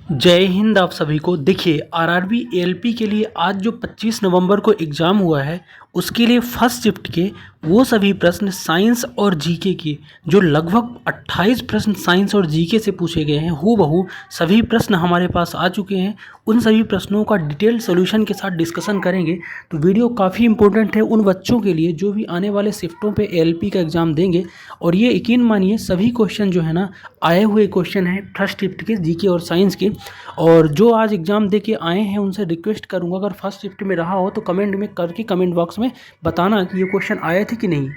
जय हिंद आप सभी को। देखिए आरआरबी एएलपी के लिए आज जो 25 नवंबर को एग्ज़ाम हुआ है उसके लिए फर्स्ट शिफ्ट के वो सभी प्रश्न साइंस और जीके के जो लगभग 28 प्रश्न साइंस और जीके से पूछे गए हैं, हूबहू सभी प्रश्न हमारे पास आ चुके हैं। उन सभी प्रश्नों का डिटेल सॉल्यूशन के साथ डिस्कशन करेंगे। तो वीडियो काफ़ी इंपॉर्टेंट है उन बच्चों के लिए जो भी आने वाले शिफ्टों पे एएलपी का एग्ज़ाम देंगे। और ये यकीन मानिए सभी क्वेश्चन जो है ना आए हुए क्वेश्चन हैं फर्स्ट शिफ्ट के जीके और साइंस के। और जो आज एग्ज़ाम दे के आए हैं उनसे रिक्वेस्ट करूंगा अगर फर्स्ट शिफ्ट में रहा हो तो कमेंट में करके कमेंट बॉक्स में बताना कि ये क्वेश्चन आए थे कि नहीं।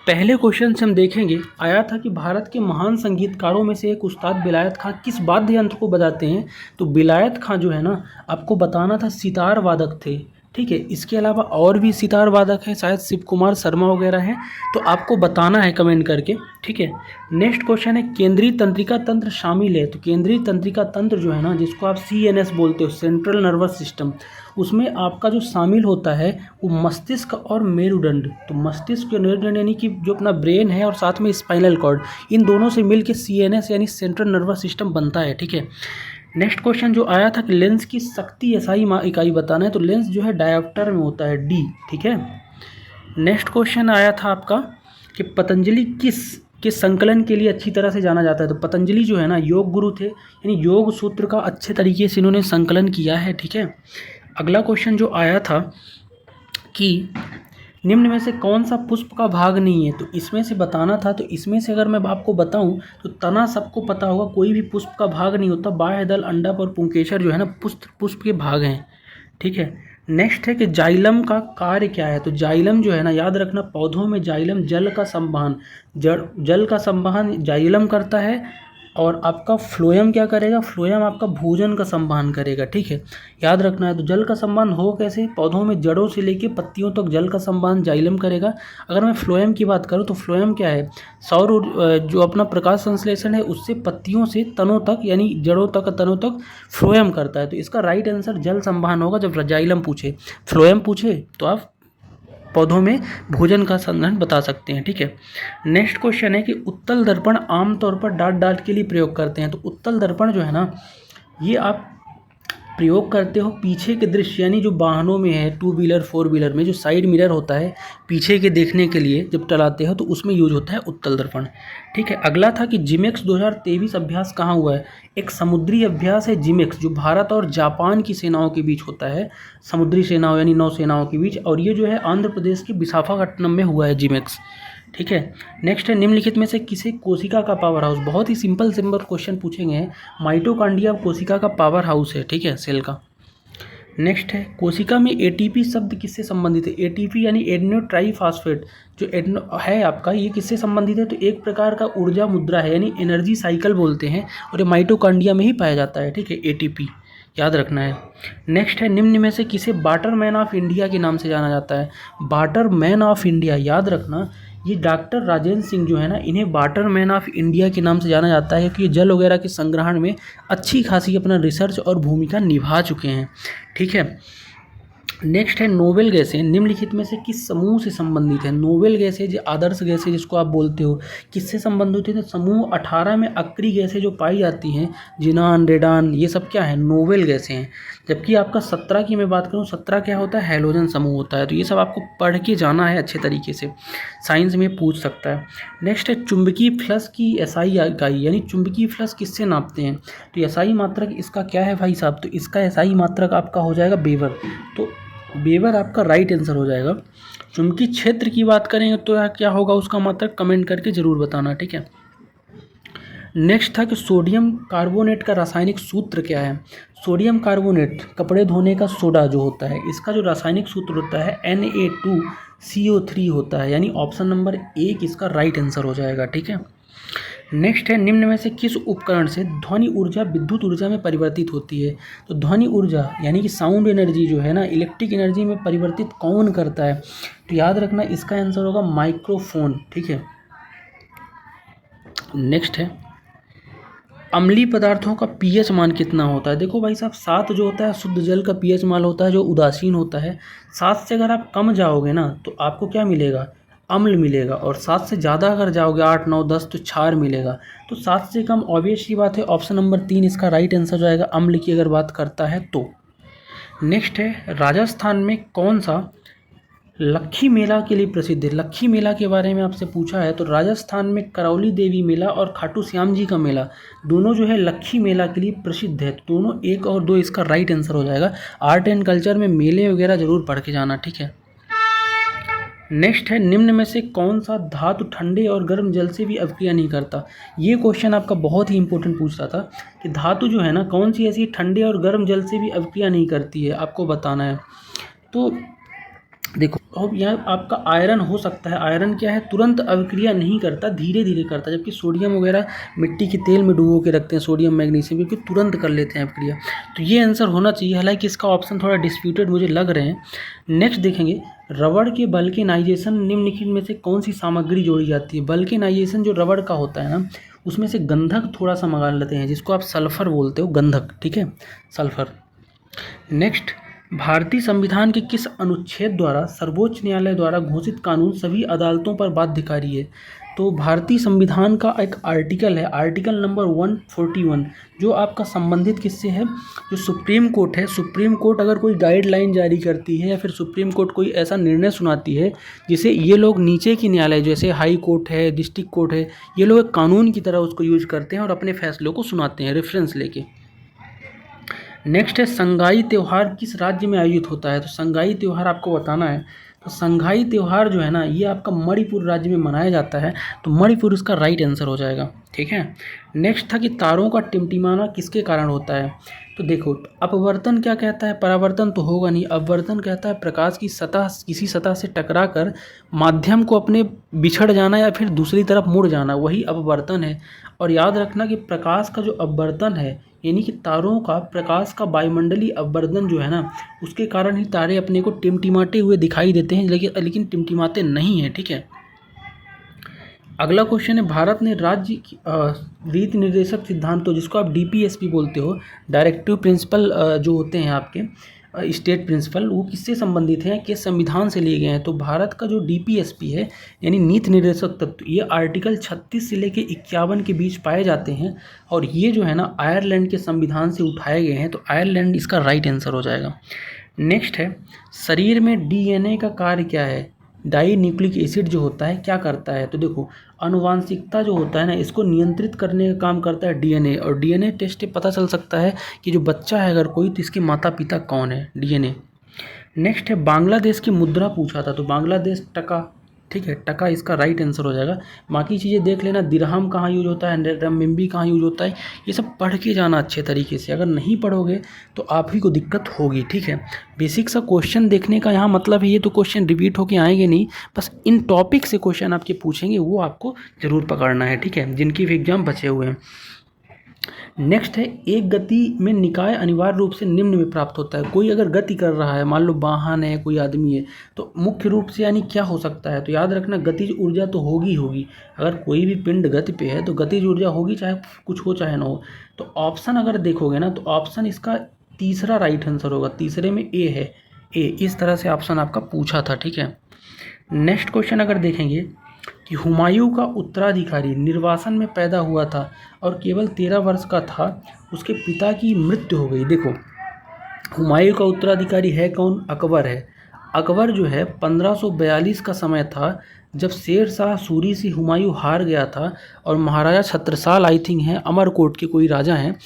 पहले क्वेश्चन से हम देखेंगे, आया था कि भारत के महान संगीतकारों में से एक उस्ताद बिलायत खां किस वाद्य यंत्र को बजाते हैं। तो बिलायत खां जो है ना आपको बताना था सितार वादक थे। ठीक है, इसके अलावा और भी सितार वादक हैं, शायद शिव कुमार शर्मा वगैरह हैं, तो आपको बताना है कमेंट करके। ठीक है, नेक्स्ट क्वेश्चन है केंद्रीय तंत्रिका तंत्र शामिल है। तो केंद्रीय तंत्रिका तंत्र जो है ना जिसको आप सीएनएस बोलते हो, सेंट्रल नर्वस सिस्टम, उसमें आपका जो शामिल होता है वो मस्तिष्क और मेरुदंड। तो मस्तिष्क और मेरुदंड यानी कि जो अपना ब्रेन है और साथ में स्पाइनल कॉर्ड, इन दोनों से मिलकर सीएनएस यानी सेंट्रल नर्वस सिस्टम बनता है। ठीक है, नेक्स्ट क्वेश्चन जो आया था कि लेंस की शक्ति एसआई इकाई बताना है। तो लेंस जो है डायोप्टर में होता है, डी। ठीक है, नेक्स्ट क्वेश्चन आया था आपका कि पतंजलि किस के संकलन के लिए अच्छी तरह से जाना जाता है। तो पतंजलि जो है ना योग गुरु थे, यानी योग सूत्र का अच्छे तरीके से इन्होंने संकलन किया है। ठीक है, अगला क्वेश्चन जो आया था कि निम्न में से कौन सा पुष्प का भाग नहीं है। तो इसमें से बताना था। तो इसमें से अगर मैं आपको बताऊं तो तना सबको पता होगा, कोई भी पुष्प का भाग नहीं होता। बाह्य दल, अंडक और पुंकेसर जो है ना पुष्प के भाग हैं। ठीक है, नेक्स्ट है कि जाइलम का कार्य क्या है। तो जाइलम जो है ना याद रखना, पौधों में जाइलम जल का संवहन, जल का संवहन जाइलम करता है। और आपका फ्लोएम क्या करेगा, फ्लोएम आपका भोजन का संवहन करेगा। ठीक है, याद रखना है। तो जल का संवहन हो कैसे, पौधों में जड़ों से लेके पत्तियों तक जल का संवहन जाइलम करेगा। अगर मैं फ्लोएम की बात करूँ तो फ्लोएम क्या है, जो अपना प्रकाश संश्लेषण है उससे पत्तियों से तनों तक यानी जड़ों तक तनों तक फ्लोएम करता है। तो इसका राइट आंसर जल संवहन होगा। जब जाइलम पूछे, फ्लोएम पूछे तो आप पौधों में भोजन का संग्रहण बता सकते हैं। ठीक है, नेक्स्ट क्वेश्चन है कि उत्तल दर्पण आमतौर पर डाट डाट के लिए प्रयोग करते हैं। तो उत्तल दर्पण जो है ना ये आप प्रयोग करते हो पीछे के दृश्य यानी जो वाहनों में है, टू व्हीलर फोर व्हीलर में जो साइड मिरर होता है पीछे के देखने के लिए जब चलाते हो तो उसमें यूज होता है उत्तल दर्पण। ठीक है, अगला था कि जिमेक्स 2023 अभ्यास कहाँ हुआ है। एक समुद्री अभ्यास है जिमेक्स जो भारत और जापान की सेनाओं के बीच होता है, समुद्री सेनाओं यानी नौसेनाओं के बीच, और ये जो है आंध्र प्रदेश के विशाखापट्टनम में हुआ है जिमेक्स। ठीक है, नेक्स्ट है निम्नलिखित में से किसे कोशिका का पावर हाउस, बहुत ही सिंपल क्वेश्चन पूछेंगे हैं। माइटोकॉन्ड्रिया कोशिका का पावर हाउस है। ठीक है, सेल का। नेक्स्ट है कोशिका में एटीपी शब्द किससे संबंधित है। एटीपी यानी एडेनो ट्राईफॉस्फेट जो एडेनो है आपका, ये किससे संबंधित है। तो एक प्रकार का ऊर्जा मुद्रा है यानी एनर्जी साइकिल बोलते हैं, और ये माइटोकॉन्ड्रिया में ही पाया जाता है। ठीक है, एटीपी याद रखना है। नेक्स्ट है निम्न में से किसे वाटरमैन ऑफ इंडिया के नाम से जाना जाता है। वाटरमैन ऑफ इंडिया याद रखना, ये डॉक्टर राजेंद्र सिंह जो है ना इन्हें वाटरमैन ऑफ इंडिया के नाम से जाना जाता है, क्योंकि ये जल वगैरह के संग्रहण में अच्छी खासी अपना रिसर्च और भूमिका निभा चुके हैं। ठीक है, नेक्स्ट है नोबेल गैसें निम्नलिखित में से किस समूह से संबंधित है। नोबेल गैसें जो आदर्श गैसें जिसको आप बोलते हो किससे संबंधित है। तो समूह 18 में अक्रिय गैसें जो पाई जाती हैं, जिनान, रेडान, ये सब क्या है, नोबेल गैसें हैं। जबकि आपका 17 की मैं बात करूँ, 17 क्या होता है, हैलोजन समूह होता है। तो ये सब आपको पढ़ के जाना है अच्छे तरीके से, साइंस में पूछ सकता है। नेक्स्ट है चुंबकीय फ्लक्स की एसआई इकाई यानी चुंबकीय फ्लक्स किससे नापते हैं। तो एसआई मात्रक इसका क्या है भाई साहब, तो इसका एसआई मात्रक आपका हो जाएगा वेबर। तो वेबर आपका राइट आंसर हो जाएगा। चुंबकीय क्षेत्र की बात करेंगे तो क्या होगा उसका मात्रक, कमेंट करके जरूर बताना। ठीक है, नेक्स्ट था कि सोडियम कार्बोनेट का रासायनिक सूत्र क्या है। सोडियम कार्बोनेट कपड़े धोने का सोडा जो होता है, इसका जो रासायनिक सूत्र होता है Na2CO3 होता है, यानी ऑप्शन नंबर 1 इसका राइट आंसर हो जाएगा। ठीक है, नेक्स्ट है निम्न में से किस उपकरण से ध्वनि ऊर्जा विद्युत ऊर्जा में परिवर्तित होती है। तो ध्वनि ऊर्जा यानी कि साउंड एनर्जी जो है ना इलेक्ट्रिक एनर्जी में परिवर्तित कौन करता है। तो याद रखना इसका आंसर होगा माइक्रोफोन। ठीक है, नेक्स्ट है अम्लीय पदार्थों का पीएच मान कितना होता है। देखो भाई साहब 7 जो होता है शुद्ध जल का पीएच मान होता है जो उदासीन होता है। 7 से अगर आप कम जाओगे ना तो आपको क्या मिलेगा, अम्ल मिलेगा, और 7 से ज़्यादा अगर जाओगे 8 9 10 तो क्षार मिलेगा। तो 7 से कम ऑब्वियस ही बात है ऑप्शन नंबर 3 इसका राइट आंसर जाएगा, अम्ल की अगर बात करता है तो। नेक्स्ट है राजस्थान में कौन सा लक्खी मेला के लिए प्रसिद्ध है। लक्खी मेला के बारे में आपसे पूछा है तो राजस्थान में करौली देवी मेला और खाटू श्याम जी का मेला दोनों जो है लक्खी मेला के लिए प्रसिद्ध है। तो दोनों 1 और 2 इसका राइट आंसर हो जाएगा। आर्ट एंड कल्चर में मेले वगैरह जरूर पढ़ के जाना, ठीक है। नेक्स्ट है निम्न में से कौन सा धातु ठंडे और गर्म जल से भी अभिक्रिया नहीं करता। ये क्वेश्चन आपका बहुत ही इंपॉर्टेंट पूछ रहा था कि धातु जो है ना कौन सी ऐसी ठंडे और गर्म जल से भी अभिक्रिया नहीं करती है, आपको बताना है। तो देखो अब यहाँ आपका आयरन हो सकता है। आयरन क्या है, तुरंत अभिक्रिया नहीं करता, धीरे धीरे करता है, जबकि सोडियम वगैरह मिट्टी के तेल में डुबो के रखते हैं, सोडियम मैग्नीशियम, क्योंकि तुरंत कर लेते हैं अभिक्रिया। तो ये आंसर होना चाहिए, हालांकि इसका ऑप्शन थोड़ा डिस्प्यूटेड मुझे लग रहे हैं। नेक्स्ट देखेंगे रबड़ के वल्केनाइजेशन निम्नलिखित में से कौन सी सामग्री जोड़ी जाती है। वल्केनाइजेशन जो रबड़ का होता है ना उसमें से गंधक थोड़ा सा मंगा लेते हैं, जिसको आप सल्फर बोलते हो, गंधक, ठीक है, सल्फर। नेक्स्ट भारतीय संविधान के किस अनुच्छेद द्वारा सर्वोच्च न्यायालय द्वारा घोषित कानून सभी अदालतों पर बाध्यकारी है। तो भारतीय संविधान का एक आर्टिकल है, आर्टिकल नंबर 141, जो आपका संबंधित किससे है, जो सुप्रीम कोर्ट है। सुप्रीम कोर्ट अगर कोई गाइडलाइन जारी करती है या फिर सुप्रीम कोर्ट कोई ऐसा निर्णय सुनाती है जिसे ये लोग नीचे की न्यायालय जैसे हाई कोर्ट है, डिस्ट्रिक्ट कोर्ट है, ये लोग एक कानून की तरह उसको यूज करते हैं और अपने फैसलों को सुनाते हैं रेफरेंस लेके। नेक्स्ट है संगाई त्यौहार किस राज्य में आयोजित होता है। तो संगाई त्यौहार आपको बताना है। तो संगाई त्यौहार जो है ना ये आपका मणिपुर राज्य में मनाया जाता है, तो मणिपुर इसका राइट आंसर हो जाएगा, ठीक है। नेक्स्ट था कि तारों का टिमटिमाना किसके कारण होता है। तो देखो अपवर्तन क्या कहता है, परावर्तन तो होगा नहीं। अपवर्तन कहता है प्रकाश की सतह किसी सतह से टकरा कर माध्यम को अपने बिछड़ जाना या फिर दूसरी तरफ मुड़ जाना, वही अपवर्तन है। और याद रखना कि प्रकाश का जो अपवर्तन है यानी कि तारों का प्रकाश का वायुमंडलीय अपवर्तन जो है ना उसके कारण ही तारे अपने को टिमटिमाते हुए दिखाई देते हैं, लेकिन टिमटिमाते नहीं हैं, ठीक है। अगला क्वेश्चन है भारत ने राज्य रीति निर्देशक सिद्धांतों, जिसको आप डीपीएसपी बोलते हो, डायरेक्टिव प्रिंसिपल जो होते हैं आपके स्टेट प्रिंसिपल, वो किससे संबंधित हैं, किस संविधान से लिए गए हैं। तो भारत का जो डीपीएसपी है यानी नीति निर्देशक तत्व, ये आर्टिकल 36 से लेके 51 के बीच पाए जाते हैं और ये जो है ना आयरलैंड के संविधान से उठाए गए हैं, तो आयरलैंड इसका राइट आंसर हो जाएगा। नेक्स्ट है शरीर में डीएनए का कार्य क्या है। डाई न्यूक्लिक एसिड जो होता है क्या करता है। तो देखो आनुवांशिकता जो होता है ना इसको नियंत्रित करने का काम करता है डीएनए, और डीएनए टेस्ट से पता चल सकता है कि जो बच्चा है अगर कोई तो इसके माता पिता कौन है, डीएनए। नेक्स्ट है बांग्लादेश की मुद्रा पूछा था, तो बांग्लादेश टका, ठीक है, टका इसका राइट आंसर हो जाएगा। बाकी चीज़ें देख लेना, दिरहम कहाँ यूज होता है, रममिम्बी कहाँ यूज होता है, ये सब पढ़ के जाना अच्छे तरीके से। अगर नहीं पढ़ोगे तो आप ही को दिक्कत होगी, ठीक है। बेसिक सा क्वेश्चन देखने का यहाँ मतलब है, ये तो क्वेश्चन रिपीट होके आएंगे नहीं, बस इन टॉपिक से क्वेश्चन आपके पूछेंगे, वो आपको ज़रूर पकड़ना है, ठीक है, जिनकी भी एग्जाम बचे हुए हैं। नेक्स्ट है एक गति में निकाय अनिवार्य रूप से निम्न में प्राप्त होता है। कोई अगर गति कर रहा है, मान लो वाहन है, कोई आदमी है, तो मुख्य रूप से यानी क्या हो सकता है। तो याद रखना गतिज ऊर्जा तो होगी। अगर कोई भी पिंड गति पे है तो गतिज ऊर्जा होगी, चाहे कुछ हो चाहे ना हो। तो ऑप्शन अगर देखोगे ना तो ऑप्शन इसका तीसरा राइट आंसर होगा, तीसरे में ए है, ए। इस तरह से ऑप्शन आपका पूछा था, ठीक है। नेक्स्ट क्वेश्चन अगर देखेंगे कि हुमायूं का उत्तराधिकारी निर्वासन में पैदा हुआ था और केवल 13 वर्ष का था, उसके पिता की मृत्यु हो गई। देखो हुमायूं का उत्तराधिकारी है कौन, अकबर है। अकबर जो है 1542 का समय था जब शेर शाह सूरी से हुमायूं हार गया था, और महाराजा छत्रसाल आई थिंक हैं, अमरकोट के कोई राजा हैं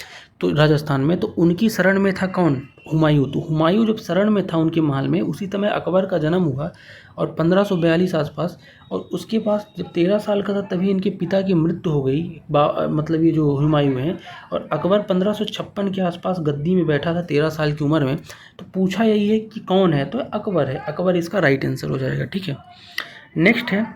तो राजस्थान में, तो उनकी शरण में था कौन, हुमायूं। तो हुमायूं जब शरण में था उनके महल में, उसी समय अकबर का जन्म हुआ और 1542 आसपास, और उसके पास जब 13 साल का था तभी इनके पिता की मृत्यु हो गई, मतलब ये जो हुमायूं हैं। और अकबर 1556 के आसपास गद्दी में बैठा था 13 साल की उम्र में। तो पूछा यही है कि कौन है, तो अकबर है, अकबर इसका राइट आंसर हो जाएगा, ठीक है। नेक्स्ट है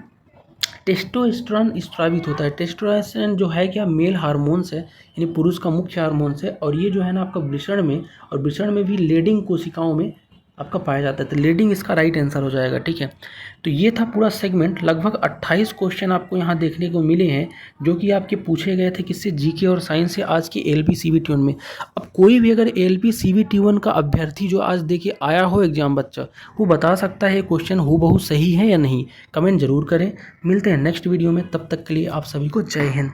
टेस्टोस्टेरोन स्रावित होता है। टेस्टोस्टेरोन जो है क्या, मेल हार्मोन्स है, यानी पुरुष का मुख्य हार्मोन्स है, और ये जो है ना आपका वृषण में, और वृषण में भी लेडिंग कोशिकाओं में आपका पाया जाता है, तो लीडिंग इसका राइट आंसर हो जाएगा। ठीक है, तो ये था पूरा सेगमेंट। लगभग 28 क्वेश्चन आपको यहाँ देखने को मिले हैं जो कि आपके पूछे गए थे किससे, जीके और साइंस से, आज की एलपी सीबीटी 1 में। अब कोई भी अगर एलपी सीबीटी 1 का अभ्यर्थी जो आज देके आया हो एग्जाम बच्चा, वो बता सकता है क्वेश्चन हूबहू सही है या नहीं, कमेंट जरूर करें। मिलते हैं नेक्स्ट वीडियो में, तब तक के लिए आप सभी को जय हिंद।